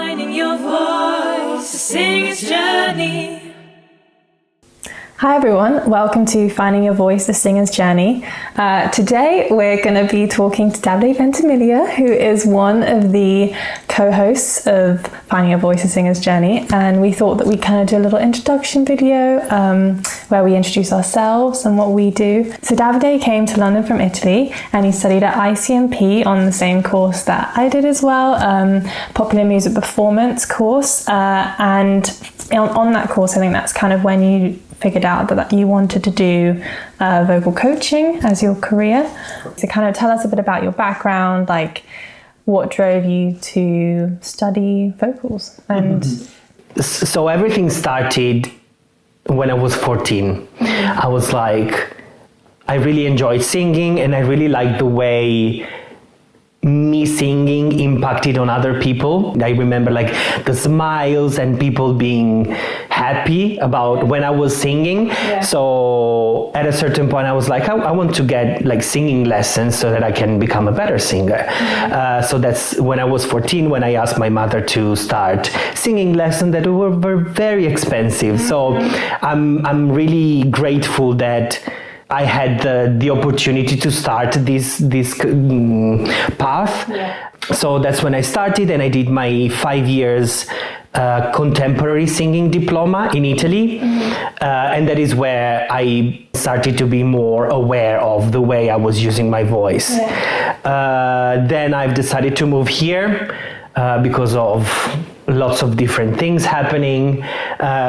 finding your voice, to sing its journey. Hi everyone, welcome to Finding Your Voice, the Singer's Journey. Today we're going to be talking to Davide Ventimiglia, who is one of the co-hosts of Finding Your Voice, the Singer's Journey, and we thought that we'd kind of do a little introduction video where we introduce ourselves and what we do. So Davide came to London from Italy and he studied at ICMP on the same course that I did as well, Popular Music Performance course, and on that course I think that's kind of when you figured out that you wanted to do vocal coaching as your career. So kind of tell us a bit about your background, like what drove you to study vocals. And So everything started when I was 14. I was like, I really enjoyed singing and I really liked the way me singing impacted on other people. I remember like the smiles and people being happy about when I was singing. Yeah. So at a certain point I was like, I want to get like singing lessons so that I can become a better singer. So that's when I was 14 when I asked my mother to start singing lessons that were very expensive. So I'm really grateful that I had the opportunity to start this path. Yeah. So that's when I started, and I did my 5 years contemporary singing diploma in Italy. And that is where I started to be more aware of the way I was using my voice. Yeah. Then I've decided to move here because of lots of different things happening.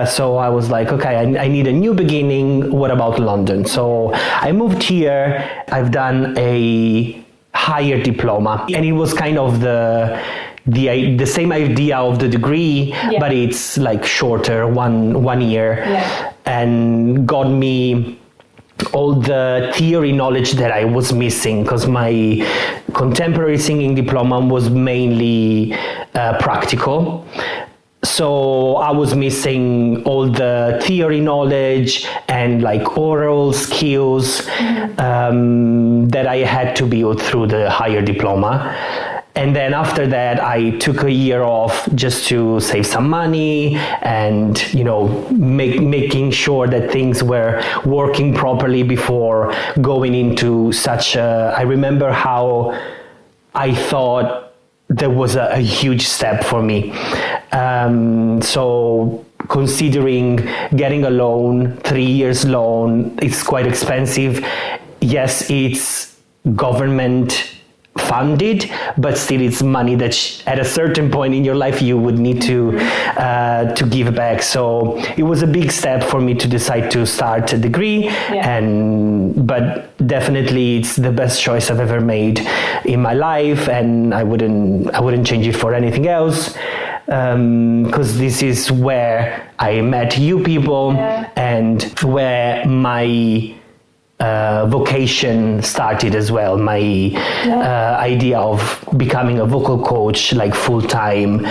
So I was like, okay, I need a new beginning. What about London? So I moved here. I've done a higher diploma, and it was kind of the same idea of the degree, but it's like shorter, one year, and got me all the theory knowledge that I was missing, because my contemporary singing diploma was mainly practical. So I was missing all the theory knowledge and like oral skills that I had to build through the higher diploma. And then after that, I took a year off just to save some money and, you know, making sure that things were working properly before going into such a... I remember how I thought there was a huge step for me. So considering getting a loan, 3 years loan, it's quite expensive. Yes, it's government funded, but still it's money that at a certain point in your life you would need to give back. So it was a big step for me to decide to start a degree, but definitely it's the best choice I've ever made in my life, and I wouldn't change it for anything else, because this is where I met you people and where my vocation started as well. My idea of becoming a vocal coach, like full-time,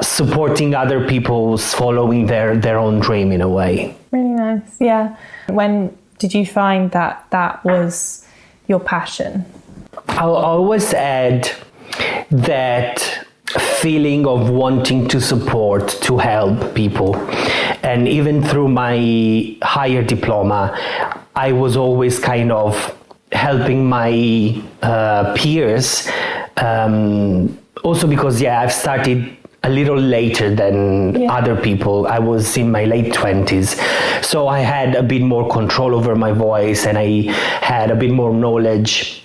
supporting other people's following their own dream in a way. Really nice. Yeah. When did you find that was your passion? I'll always add that feeling of wanting to support, to help people. And even through my higher diploma, I was always kind of helping my peers. Also because, I've started a little later than other people. I was in my late 20s. So I had a bit more control over my voice, and I had a bit more knowledge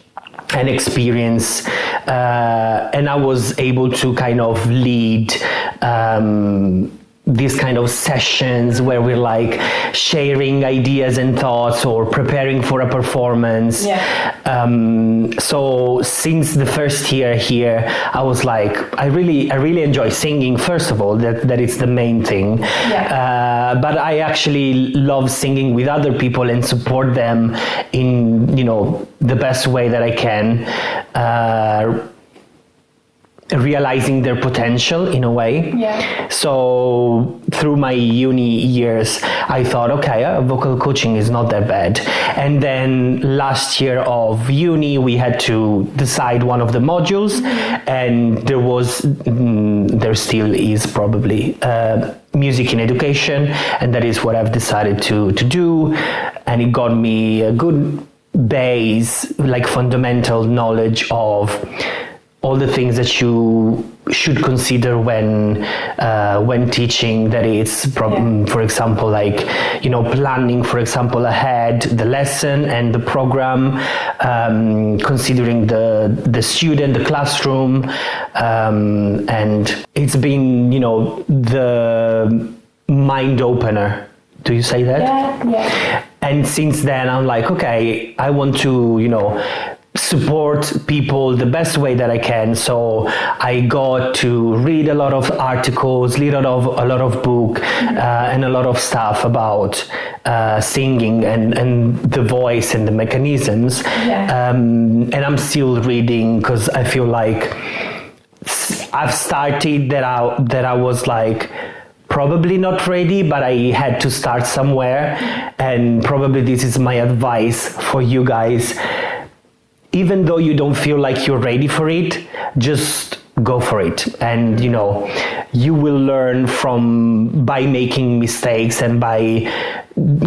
and experience, and I was able to kind of lead these kind of sessions where we're like sharing ideas and thoughts or preparing for a performance. So since the first year here, I was like, I really enjoy singing, first of all, that it's the main thing. But I actually love singing with other people and support them in, the best way that I can. realizing their potential in a way. Yeah. So through my uni years, I thought, okay, vocal coaching is not that bad. And then last year of uni, we had to decide one of the modules, and there still is probably music in education, and that is what I've decided to do. And it got me a good base, like fundamental knowledge of all the things that you should consider when teaching. That is, for example, like, you know, planning, for example, ahead the lesson and the program, considering the student, the classroom, and it's been, you know, the mind opener. Do you say that? Yeah. And since then, I'm like, okay, I want to, you know, support people the best way that I can. So I got to read a lot of articles, a lot of book, and a lot of stuff about singing and the voice and the mechanisms. Yeah. And I'm still reading because I feel like I've started that I was like probably not ready, but I had to start somewhere. And probably this is my advice for you guys. Even though you don't feel like you're ready for it, just go for it. And, you know, you will learn by making mistakes and by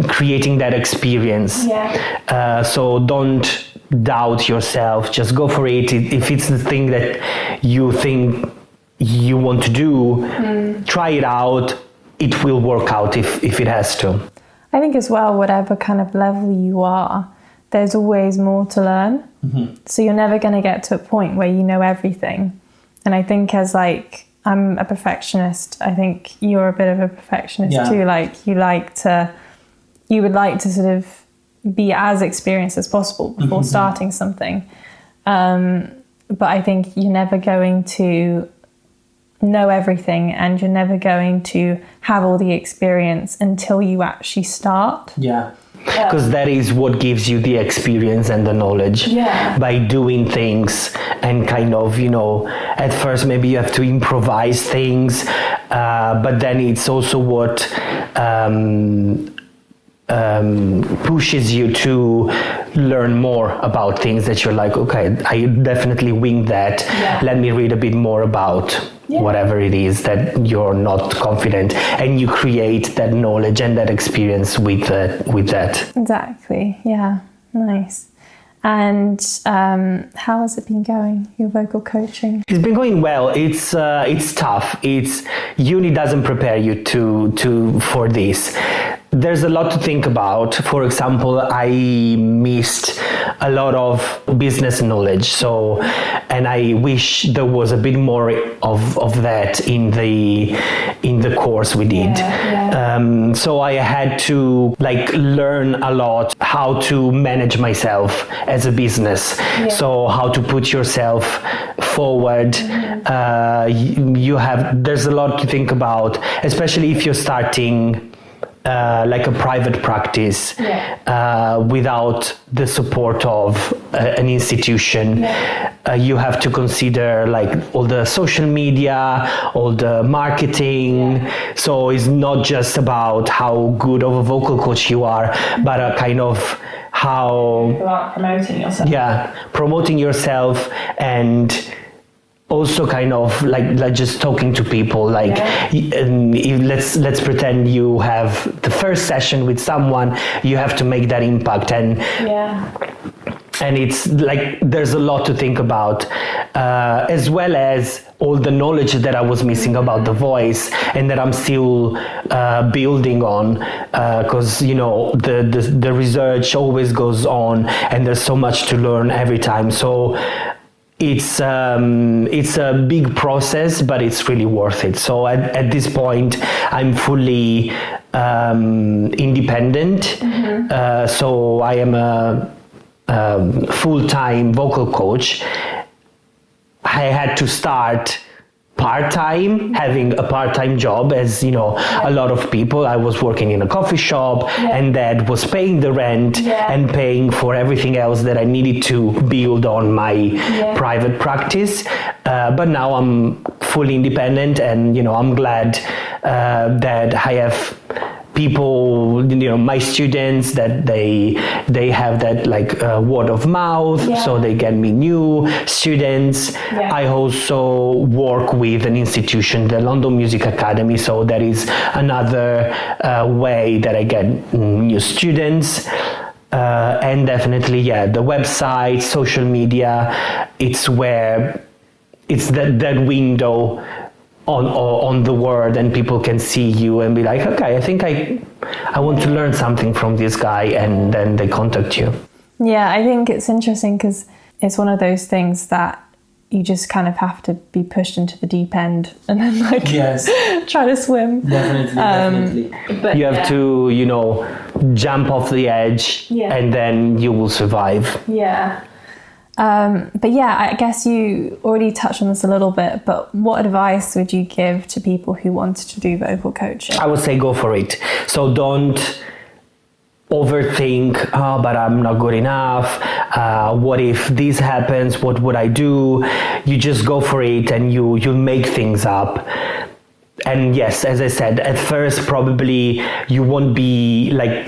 creating that experience. Yeah. So don't doubt yourself, just go for it. If it's the thing that you think you want to do, try it out. It will work out if it has to. I think as well, whatever kind of level you are, there's always more to learn. So you're never going to get to a point where you know everything. And I think as like, I'm a perfectionist. I think you're a bit of a perfectionist too. Like you would like to sort of be as experienced as possible before starting something. But I think you're never going to know everything, and you're never going to have all the experience until you actually start. Yeah. Because that is what gives you the experience and the knowledge. By doing things and kind of, you know, at first maybe you have to improvise things, but then it's also what pushes you to learn more about things that you're like, okay, I definitely winged that. Let me read a bit more about whatever it is that you're not confident, and you create that knowledge and that experience with that. Exactly. Yeah. Nice. And how has it been going, your vocal coaching? It's been going well. It's tough. Uni doesn't prepare you for this. There's a lot to think about. For example, I missed a lot of business knowledge. And I wish there was a bit more of that in the course we did. So I had to like learn a lot how to manage myself as a business. So how to put yourself forward. There's a lot to think about, especially if you're starting like a private practice without the support of an institution. You have to consider like all the social media, all the marketing. So it's not just about how good of a vocal coach you are, but a kind of how about promoting yourself. Promoting yourself, and also kind of like just talking to people, like let's pretend you have the first session with someone, you have to make that impact, and it's like there's a lot to think about, as well as all the knowledge that I was missing about the voice and that I'm still building on, because you know the research always goes on and there's so much to learn every time. So it's a big process, but it's really worth it. So at this point, I'm fully independent. So I am a full-time vocal coach. I had to start part-time, having a part-time job, as you know, a lot of people. I was working in a coffee shop, and that was paying the rent and paying for everything else that I needed to build on my private practice. But now I'm fully independent, and you know, I'm glad that I have people, you know, my students, that they have that like word of mouth, so they get me new students. I also work with an institution, the London Music Academy, so that is another way that I get new students. And definitely, the website, social media, it's where it's that window on the world, and people can see you and be like, okay, I think I want to learn something from this guy, and then they contact you. Yeah, I think it's interesting because it's one of those things that you just kind of have to be pushed into the deep end and then like try to swim. Definitely. But you have to, you know, jump off the edge and then you will survive. But yeah, I guess you already touched on this a little bit, but what advice would you give to people who wanted to do vocal coaching? I would say go for it. So don't overthink, but I'm not good enough. What if this happens? What would I do? You just go for it, and you make things up. And yes, as I said, at first probably you won't be like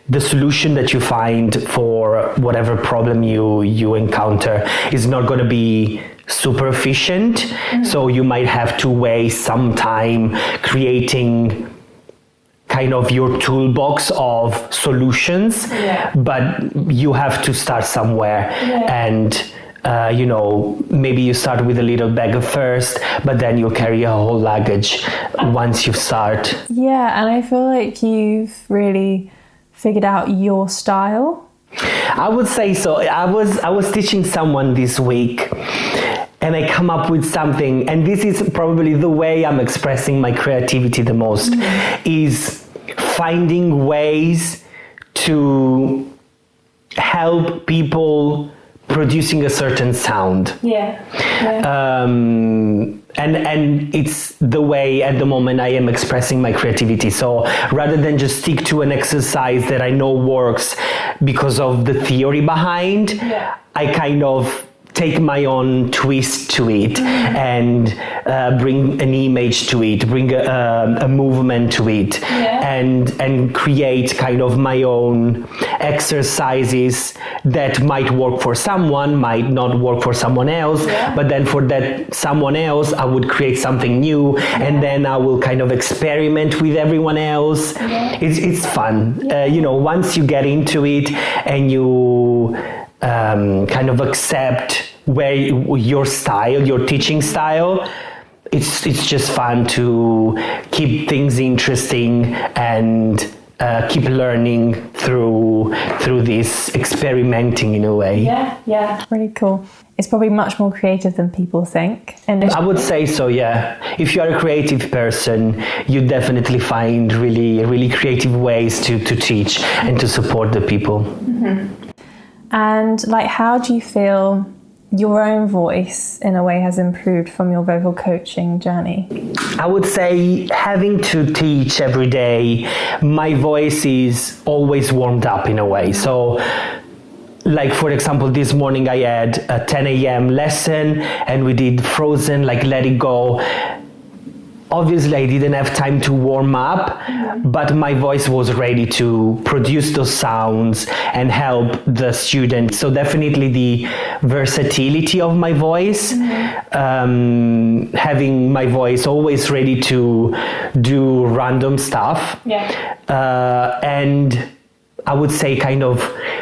the solution that you find for whatever problem you encounter is not going to be super efficient. So you might have to waste some time creating kind of your toolbox of solutions, but you have to start somewhere. And you know, maybe you start with a little bag at first, but then you'll carry a whole luggage once you start. Yeah, and I feel like you've really figured out your style. I would say so. I was teaching someone this week, and I come up with something, and this is probably the way I'm expressing my creativity the most, is finding ways to help people producing a certain sound. And it's the way at the moment I am expressing my creativity. So rather than just stick to an exercise that I know works because of the theory behind, I kind of take my own twist to it and bring an image to it, bring a movement to it, and create kind of my own exercises that might work for someone, might not work for someone else, but then for that someone else, I would create something new, and then I will kind of experiment with everyone else. It's fun. You know, once you get into it and you kind of accept where your style, your teaching style, it's just fun to keep things interesting and keep learning through this experimenting in a way. Really cool. It's probably much more creative than people think. I would say so, yeah. If you are a creative person, you definitely find really creative ways to teach and to support the people. And like, how do you feel your own voice in a way has improved from your vocal coaching journey? I would say having to teach every day, my voice is always warmed up in a way. So like, for example, this morning I had a 10 a.m. lesson and we did Frozen, like Let It Go. Obviously, I didn't have time to warm up, but my voice was ready to produce those sounds and help the students. So definitely the versatility of my voice, having my voice always ready to do random stuff. And I would say kind of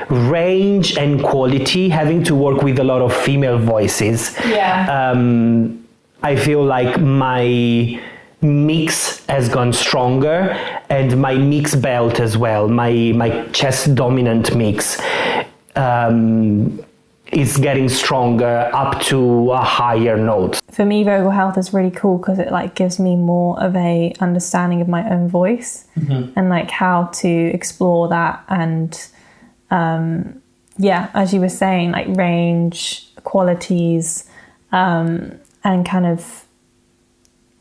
range and quality, having to work with a lot of female voices. I feel like my mix has gone stronger, and my mix belt as well, my chest dominant mix is getting stronger up to a higher note. For me, vocal health is really cool because it like gives me more of a understanding of my own voice and like how to explore that, and as you were saying, like range, qualities, and kind of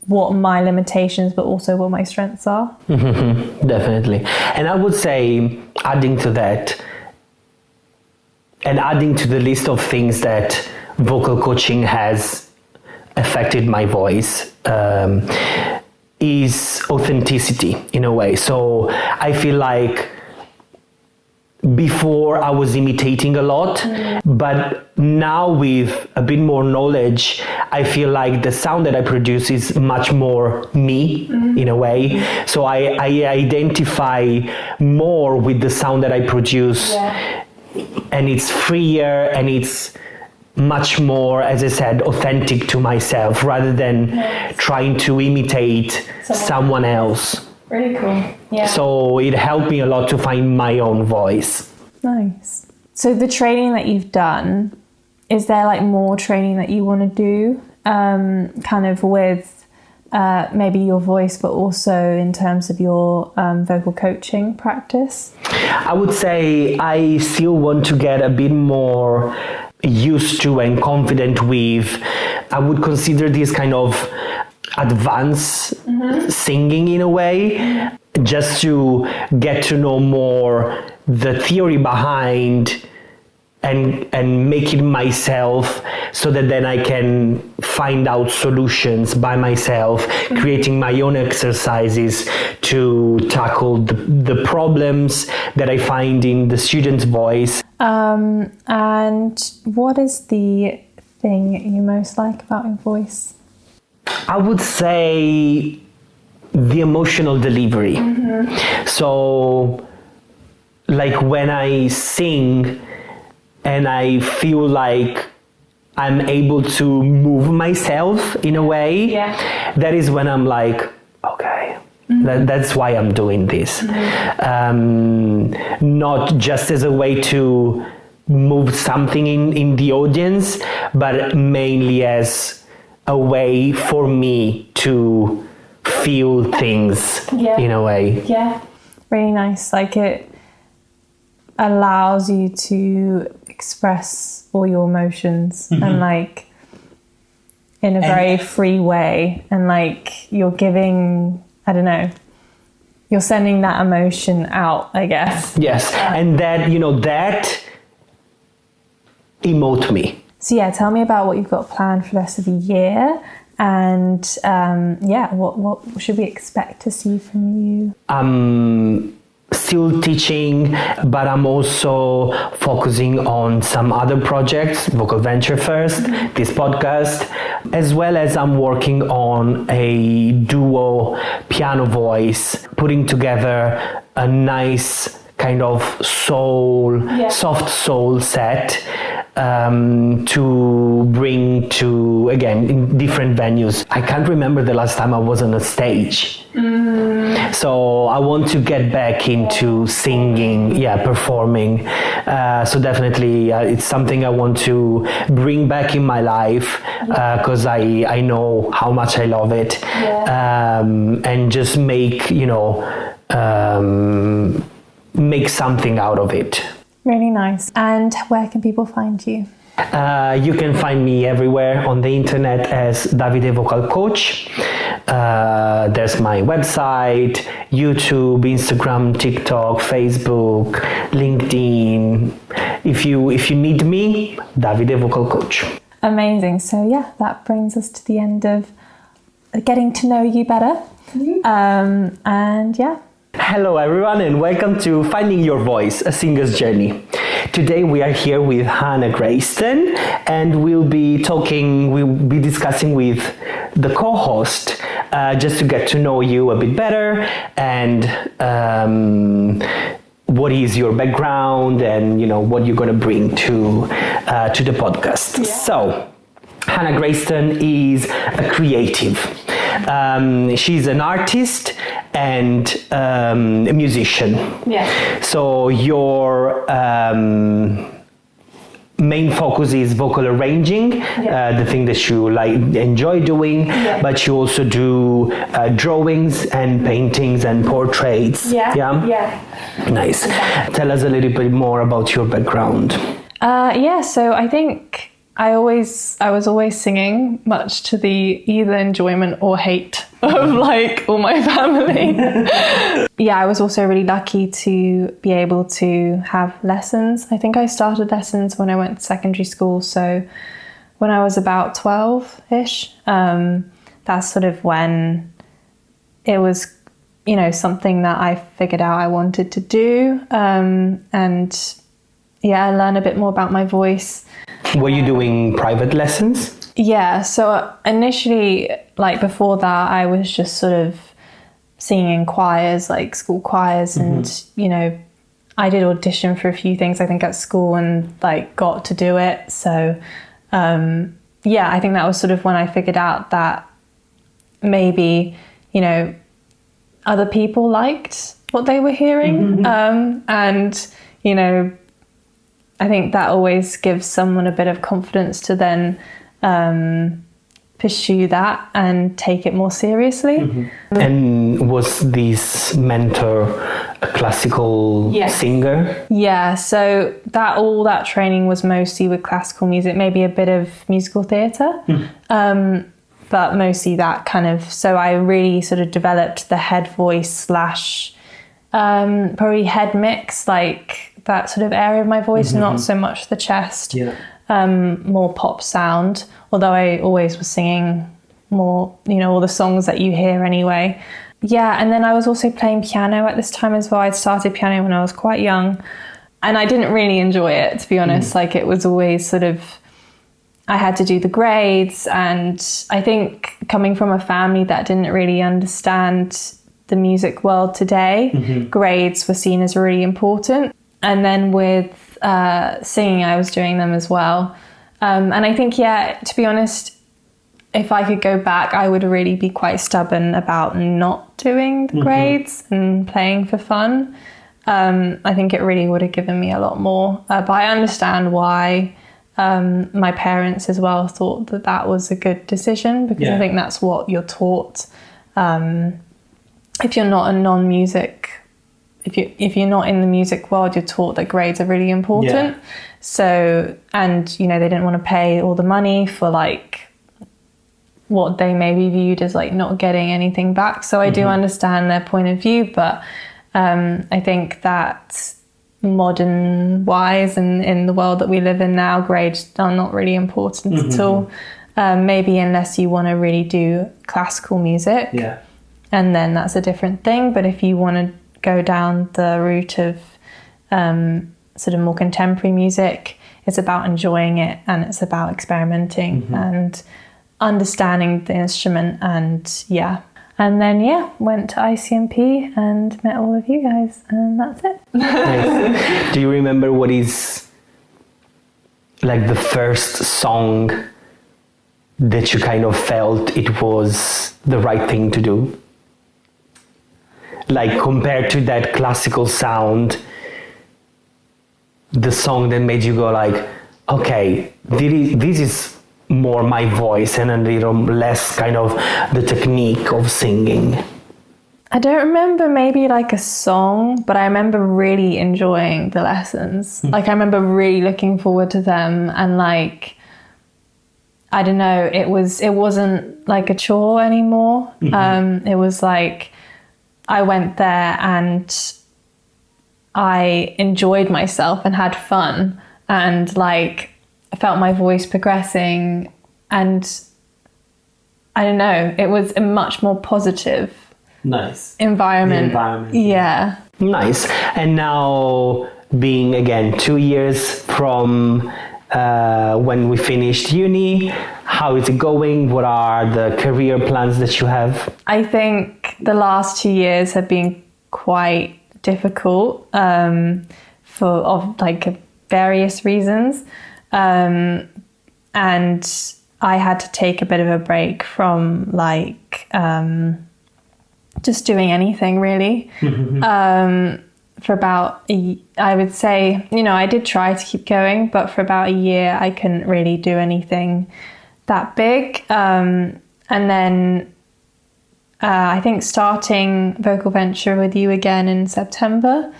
what my limitations, but also what my strengths are. Definitely. And I would say, adding to that, and adding to the list of things that vocal coaching has affected my voice, is authenticity in a way. So I feel like before I was imitating a lot, but now with a bit more knowledge, I feel like the sound that I produce is much more me in a way. So I identify more with the sound that I produce, and it's freer and it's much more, as I said, authentic to myself rather than trying to imitate someone else. Really cool. Yeah. So it helped me a lot to find my own voice. Nice. So the training that you've done, is there like more training that you want to do, kind of with maybe your voice, but also in terms of your vocal coaching practice? I would say I still want to get a bit more used to and confident with, I would consider this kind of advanced singing in a way, just to get to know more the theory behind and make it myself, so that then I can find out solutions by myself, creating my own exercises to tackle the problems that I find in the student's voice. And what is the thing you most like about your voice? I would say the emotional delivery. So like when I sing and I feel like I'm able to move myself in a way, that is when I'm like, okay, that's why I'm doing this. Not just as a way to move something in the audience, but mainly as a way for me to feel things in a way. Yeah, really nice. Like it allows you to express all your emotions and like in a very free way, and like you're giving, I don't know, you're sending that emotion out, I guess. Yes, and that, that emote me. So yeah, tell me about what you've got planned for the rest of the year, and what should we expect to see from you? I'm still teaching, but I'm also focusing on some other projects, Vocal Venture First, this podcast, as well as I'm working on a duo piano voice, putting together a nice kind of soft soul set to bring to, again, in different venues. I can't remember the last time I was on a stage. So I want to get back into singing, performing. So definitely it's something I want to bring back in my life, because I know how much I love it. And just make, make something out of it. Really nice. And where can people find you? You can find me everywhere on the internet as Davide Vocal Coach. There's my website, YouTube, Instagram, TikTok, Facebook, LinkedIn. If you need me, Davide Vocal Coach. Amazing. So that brings us to the end of getting to know you better. Hello everyone, and welcome to Finding Your Voice, a Singer's Journey. Today we are here with Hannah Graystone, and we'll be discussing with the co-host, just to get to know you a bit better, and what is your background, and what you're going to bring to the podcast. So Hannah Graystone is a creative. She's an artist and a musician. So your main focus is vocal arranging, the thing that you enjoy doing, but you also do drawings and paintings and portraits. Nice. Tell us a little bit more about your background. So I think I was always singing, much to the either enjoyment or hate of like all my family. Yeah, I was also really lucky to be able to have lessons. I think I started lessons when I went to secondary school, so when I was about 12-ish, that's sort of when it was, you know, something that I figured out I wanted to do, and yeah, learn a bit more about my voice. Were you doing private lessons? Yeah, so initially, like before that, I was just sort of singing in choirs, like school choirs, and you know, I did audition for a few things I think at school and like got to do it. So yeah, I think that was sort of when I figured out that maybe, you know, other people liked what they were hearing, and you know, I think that always gives someone a bit of confidence to then pursue that and take it more seriously. And was this mentor a classical singer? Yeah, so all that training was mostly with classical music, maybe a bit of musical theatre, but mostly that kind of. So I really sort of developed the head voice / probably head mix, like that sort of area of my voice, not so much the chest, more pop sound, although I always was singing more, you know, all the songs that you hear anyway. Yeah, and then I was also playing piano at this time as well. I'd started piano when I was quite young, and I didn't really enjoy it, to be honest. Like it was always sort of, I had to do the grades, and I think coming from a family that didn't really understand the music world today, grades were seen as really important. And then with singing, I was doing them as well. And I think, yeah, to be honest, if I could go back, I would really be quite stubborn about not doing the grades and playing for fun. I think it really would have given me a lot more. But I understand why my parents as well thought that that was a good decision, because I think that's what you're taught. If you're not a non-music, if you're not in the music world, you're taught that grades are really important. So, and you know, they didn't want to pay all the money for like what they may be viewed as like not getting anything back. So I do understand their point of view, but I think that modern wise and in the world that we live in now, grades are not really important at all. Maybe unless you want to really do classical music, and then that's a different thing. But if you want to go down the route of sort of more contemporary music, it's about enjoying it, and it's about experimenting and understanding the instrument, and and then went to ICMP and met all of you guys, and that's it. Nice. Do you remember what is like the first song that you kind of felt it was the right thing to do? Like compared to that classical sound, the song that made you go like, okay, this is more my voice and a little less kind of the technique of singing. I don't remember maybe like a song, but I remember really enjoying the lessons. Like I remember really looking forward to them, and like, I don't know, it wasn't like a chore anymore. It was like, I went there and I enjoyed myself and had fun, and like I felt my voice progressing, and I don't know, it was a much more positive environment. Yeah. Nice. And now being again 2 years from when we finished uni, how is it going? What are the career plans that you have? I think the last 2 years have been quite difficult for like various reasons, and I had to take a bit of a break from like just doing anything really. For about I would say, you know, I did try to keep going, but for about a year I couldn't really do anything that big. And then I think starting Vocal Venture with you again in September,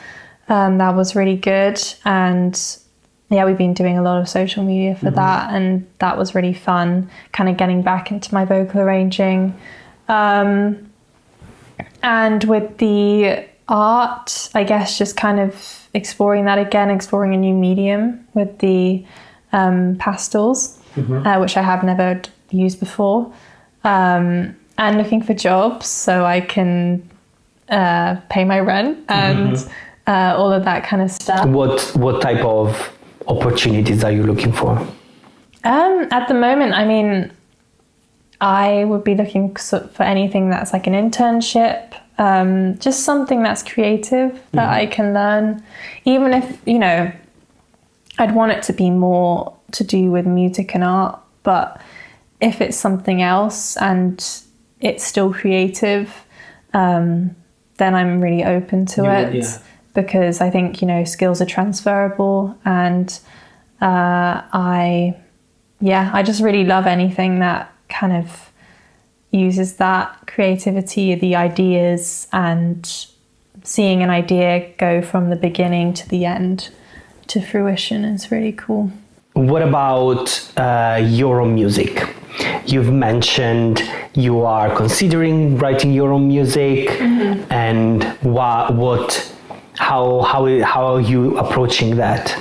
that was really good. And yeah, we've been doing a lot of social media for that, and that was really fun, kind of getting back into my vocal arranging. And with the art, I guess just kind of exploring that again, exploring a new medium with the pastels, which I have never used before, and looking for jobs so I can pay my rent and all of that kind of stuff. What type of opportunities are you looking for? At the moment, I mean, I would be looking for anything that's like an internship, just something that's creative that I can learn, even if, you know, I'd want it to be more to do with music and art, but if it's something else and it's still creative, then I'm really open to it, because I think, you know, skills are transferable, and I just really love anything that kind of uses that creativity, the ideas, and seeing an idea go from the beginning to the end to fruition is really cool. What about your own music? You've mentioned you are considering writing your own music, and how are you approaching that?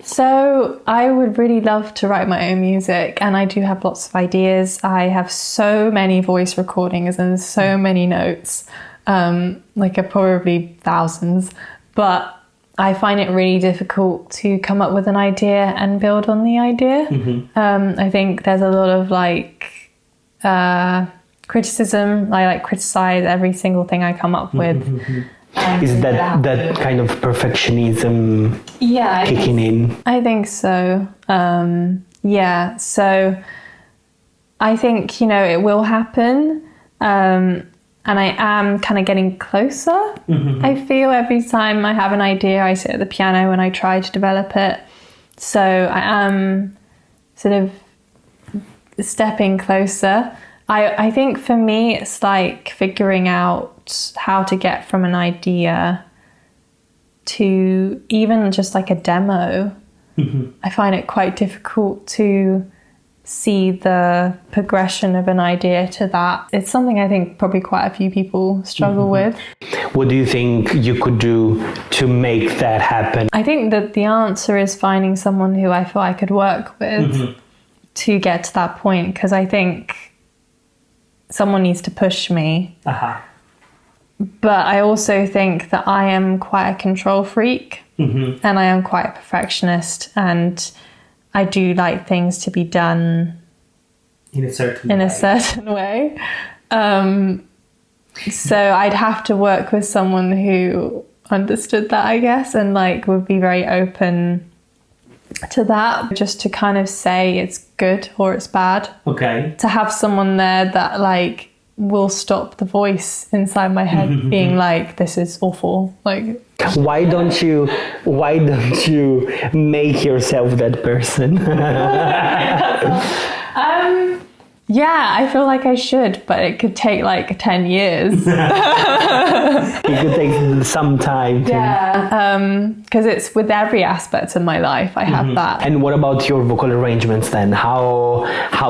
So I would really love to write my own music, and I do have lots of ideas. I have so many voice recordings and so many notes, like probably thousands, but I find it really difficult to come up with an idea and build on the idea. I think there's a lot of criticism. I criticize every single thing I come up with. Is that kind of perfectionism kicking in? I think so. So I think, you know, it will happen. And I am kind of getting closer. I feel every time I have an idea, I sit at the piano and I try to develop it. So I am sort of stepping closer. I think for me, it's like figuring out how to get from an idea to even just like a demo. I find it quite difficult to see the progression of an idea to that. It's something I think probably quite a few people struggle with. What do you think you could do to make that happen? I think that the answer is finding someone who I feel I could work with to get to that point, because I think someone needs to push me. But I also think that I am quite a control freak, and I am quite a perfectionist, and I do like things to be done in a certain way. So I'd have to work with someone who understood that, I guess, and would be very open to that, just to kind of say it's good or it's bad. Okay. To have someone there that will stop the voice inside my head being like, this is awful. Why don't you make yourself that person? Yeah, I feel like I should, but it could take 10 years. It could take some time. Because it's with every aspect of my life, I have that. And what about your vocal arrangements then? How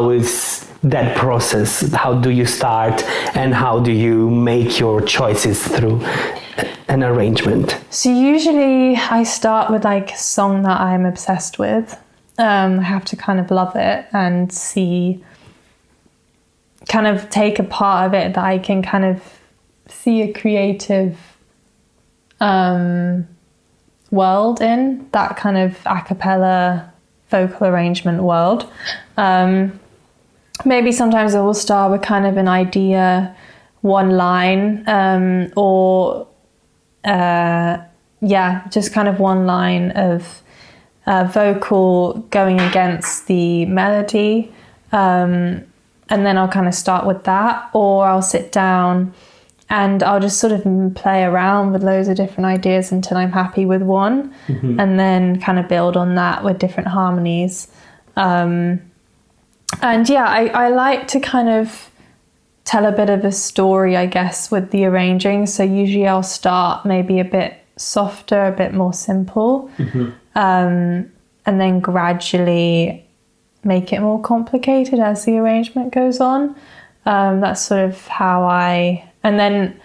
is that process? How do you start, and how do you make your choices through an arrangement? So usually I start with a song that I'm obsessed with. I have to kind of love it and kind of take a part of it that I can kind of see a creative world in, that kind of a cappella vocal arrangement world. Maybe sometimes I will start with kind of an idea, one line, just kind of one line of vocal going against the melody. And then I'll kind of start with that, or I'll sit down and I'll just sort of play around with loads of different ideas until I'm happy with one, and then kind of build on that with different harmonies. I like to kind of tell a bit of a story, I guess, with the arranging. So usually I'll start maybe a bit softer, a bit more simple. and then gradually make it more complicated as the arrangement goes on. That's sort of how and then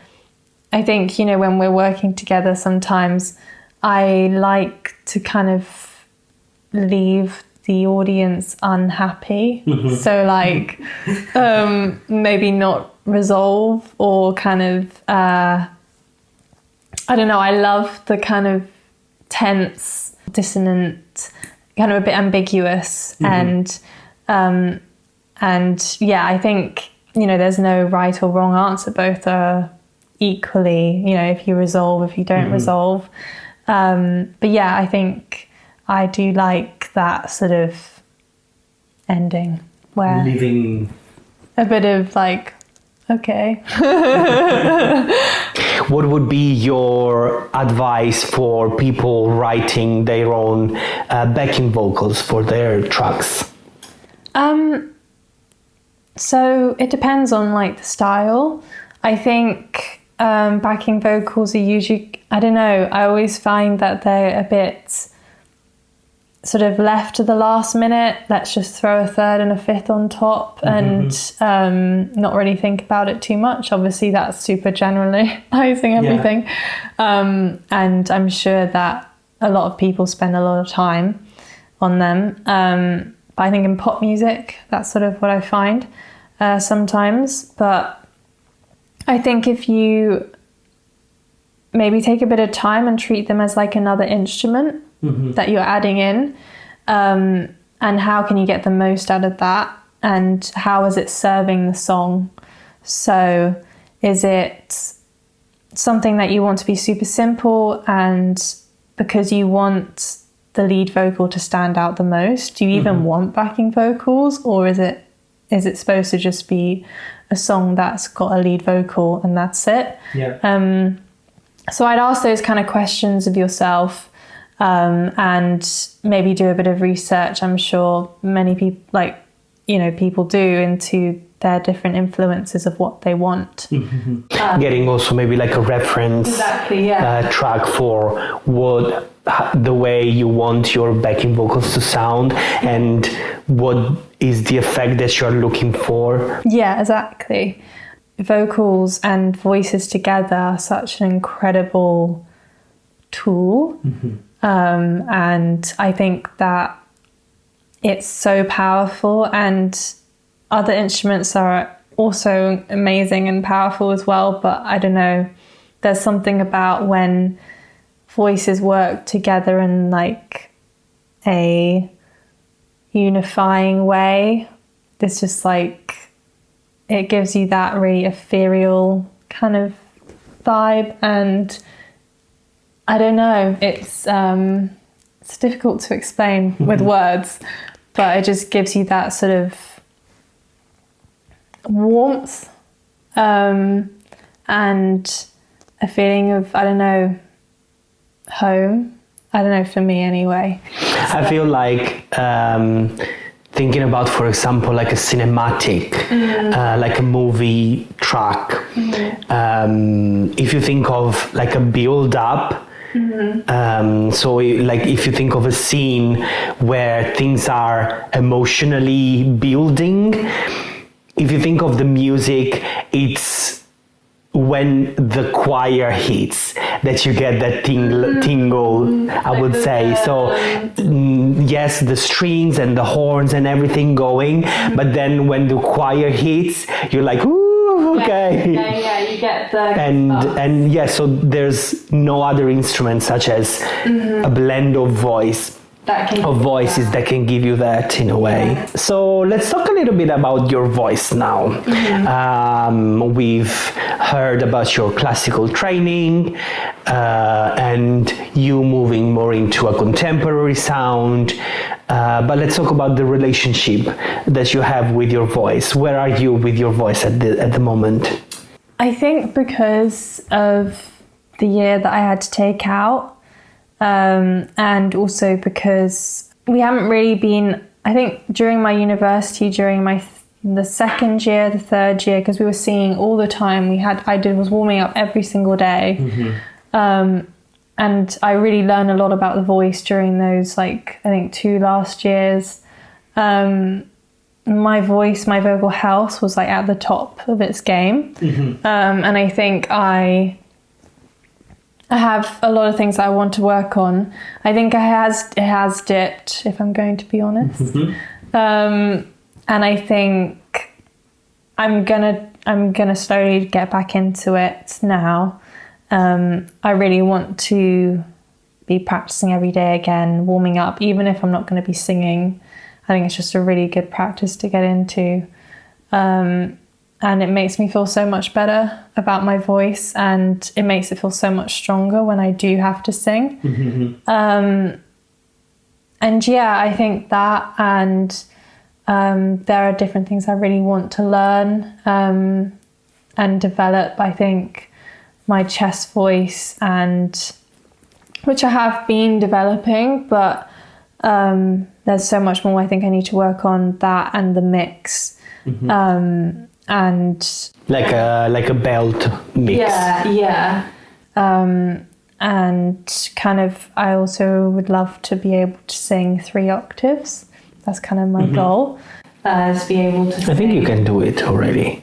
I think, you know, when we're working together, sometimes I like to kind of leave the audience unhappy. So like maybe not resolve or kind of, I don't know, I love the kind of tense, dissonant, kind of a bit ambiguous. And yeah, I think, you know, there's no right or wrong answer. Both are equally, you know, if you resolve, if you don't resolve. But yeah, I think I do like that sort of ending where Leaving a bit of like, okay. What would be your advice for people writing their own backing vocals for their tracks? So it depends on like the style. I think backing vocals are usually, I don't know, I always find that they're a bit sort of left to the last minute. Let's just throw a third and a fifth on top and not really think about it too much. Obviously that's super generalizing everything. And I'm sure that a lot of people spend a lot of time on them. But I think in pop music, that's sort of what I find sometimes. But I think if you maybe take a bit of time and treat them as like another instrument that you're adding in, and how can you get the most out of that, and how is it serving the song? So is it something that you want to be super simple, and because you want the lead vocal to stand out the most, do you even want backing vocals, or is it supposed to just be a song that's got a lead vocal and that's it? So I'd ask those kind of questions of yourself, and maybe do a bit of research. I'm sure many people, like, you know, people do, into their different influences of what they want. Getting also maybe like a reference track for what the way you want your backing vocals to sound and what is the effect that you're looking for. Yeah, exactly. Vocals and voices together are such an incredible tool. And I think that it's so powerful, and other instruments are also amazing and powerful as well. But I don't know, there's something about when voices work together in like a unifying way. It's just like, it gives you that really ethereal kind of vibe, and I don't know, it's difficult to explain with words, but it just gives you that sort of warmth, and a feeling of, I don't know, home. I don't know, for me anyway. I feel like thinking about, for example, like a cinematic, like a movie track. If you think of like a build up, so like if you think of a scene where things are emotionally building, if you think of the music, it's when the choir hits that you get that tingle, I would say. So yes, the strings and the horns and everything going, but then when the choir hits, you're like, ooh, okay. Yeah, you get the... And yeah, so there's no other instrument such as a blend of voices that can give you that in a way. So let's talk a little bit about your voice now. We've heard about your classical training and you moving more into a contemporary sound. But let's talk about the relationship that you have with your voice. Where are you with your voice at the moment? I think because of the year that I had to take out, and also because we haven't really been, I think during my university, during the second year, the third year, because we were singing all the time, I was warming up every single day. and I really learned a lot about the voice during those, like, I think 2 last years. My vocal health was like at the top of its game. And I think I have a lot of things I want to work on. I think it has dipped, if I'm going to be honest. And I think I'm gonna slowly get back into it now. I really want to be practicing every day again, warming up, even if I'm not going to be singing. I think it's just a really good practice to get into. And it makes me feel so much better about my voice, and it makes it feel so much stronger when I do have to sing. And yeah, I think that, and there are different things I really want to learn and develop. I think my chest voice, and which I have been developing, but there's so much more I think I need to work on, that and the mix. And like a belt mix. Yeah. And kind of, I also would love to be able to sing 3 octaves. That's kind of my goal. To be able to sing. I think you can do it already.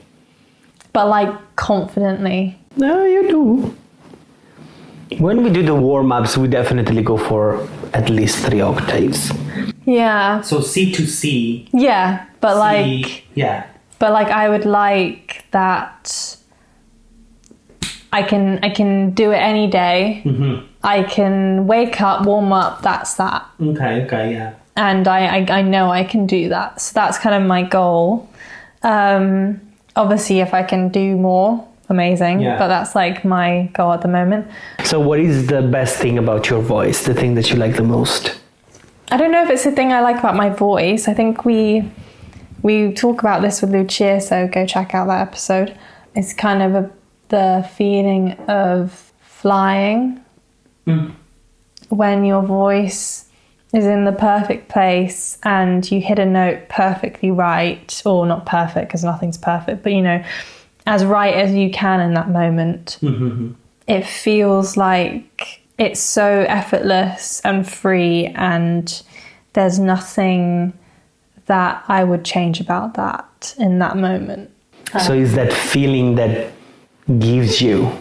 But like confidently. No, you do. When we do the warm-ups, we definitely go for at least 3 octaves. Yeah. So C to C. Yeah, but C, like... Yeah. But like, I would like that I can do it any day. I can wake up, warm up, that's that. Okay, yeah. And I know I can do that. So that's kind of my goal. Obviously, if I can do more, amazing. Yeah. But that's like my goal at the moment. So what is the best thing about your voice? The thing that you like the most? I don't know if it's the thing I like about my voice. I think we talk about this with Lucia, so go check out that episode. It's kind of the feeling of flying. When your voice is in the perfect place and you hit a note perfectly right, or not perfect because nothing's perfect, but you know, as right as you can in that moment. It feels like it's so effortless and free, and there's nothing that I would change about that in that moment. So is that feeling that gives you?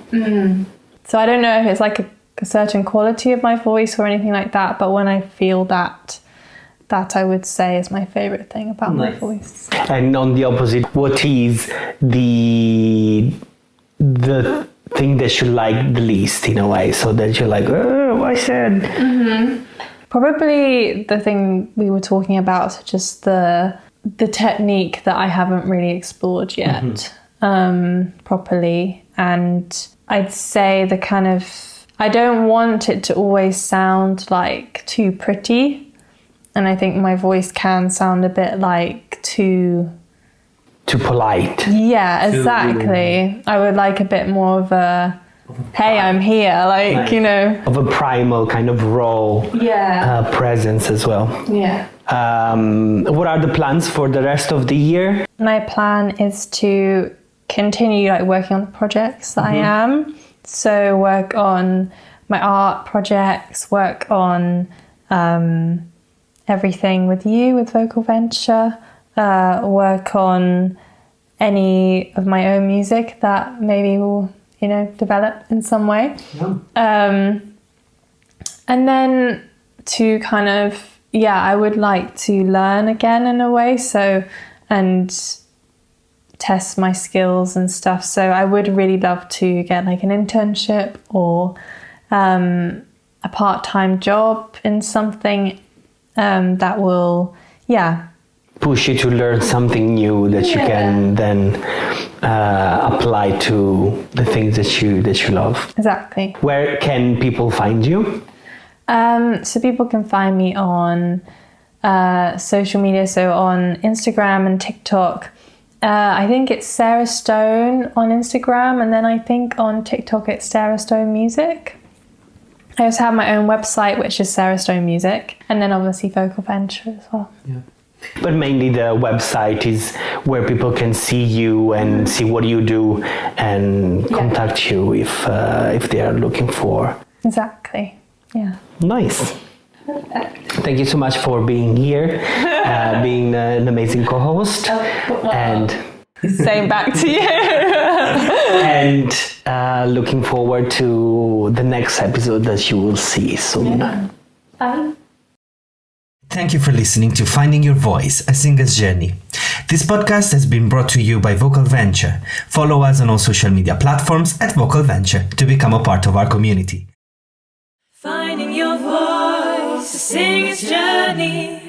So I don't know if it's like a certain quality of my voice or anything like that, but when I feel that I would say is my favorite thing about my voice. And on the opposite, what is the thing that you like the least, in a way, so that you're like, oh, I said... Probably the thing we were talking about, just the technique that I haven't really explored yet properly. And I'd say the kind of, I don't want it to always sound like too pretty. And I think my voice can sound a bit like too polite. Yeah, exactly. I would like a bit more of a, hey, I'm here, like, you know. Of a primal kind of raw presence as well. Yeah. What are the plans for the rest of the year? My plan is to continue like working on the projects that I am. So work on my art projects, work on everything with you, with Vocal Venture, work on any of my own music that maybe will, you know, develop in some way. And then to kind of, I would like to learn again in a way, so, and test my skills and stuff. So I would really love to get like an internship or a part-time job in something that will, push you to learn something new that you can then apply to the things that you love. Exactly. Where can people find you? So people can find me on social media, so on Instagram and TikTok. I think it's Sarah Stone on Instagram, and then I think on TikTok it's Sarah Stone Music. I also have my own website, which is Sarah Stone Music, and then obviously Vocal Venture as well. Yeah. But mainly the website is where people can see you and see what you do and contact you if they are looking for. Exactly. Exactly. Yeah. Nice. Thank you so much for being here, being an amazing co-host, and Same back to you. and looking forward to the next episode that you will see soon. Bye. Thank you for listening to Finding Your Voice, A Singer's Journey. This podcast has been brought to you by Vocal Venture. Follow us on all social media platforms at Vocal Venture to become a part of our community. Finding your voice, a singer's journey.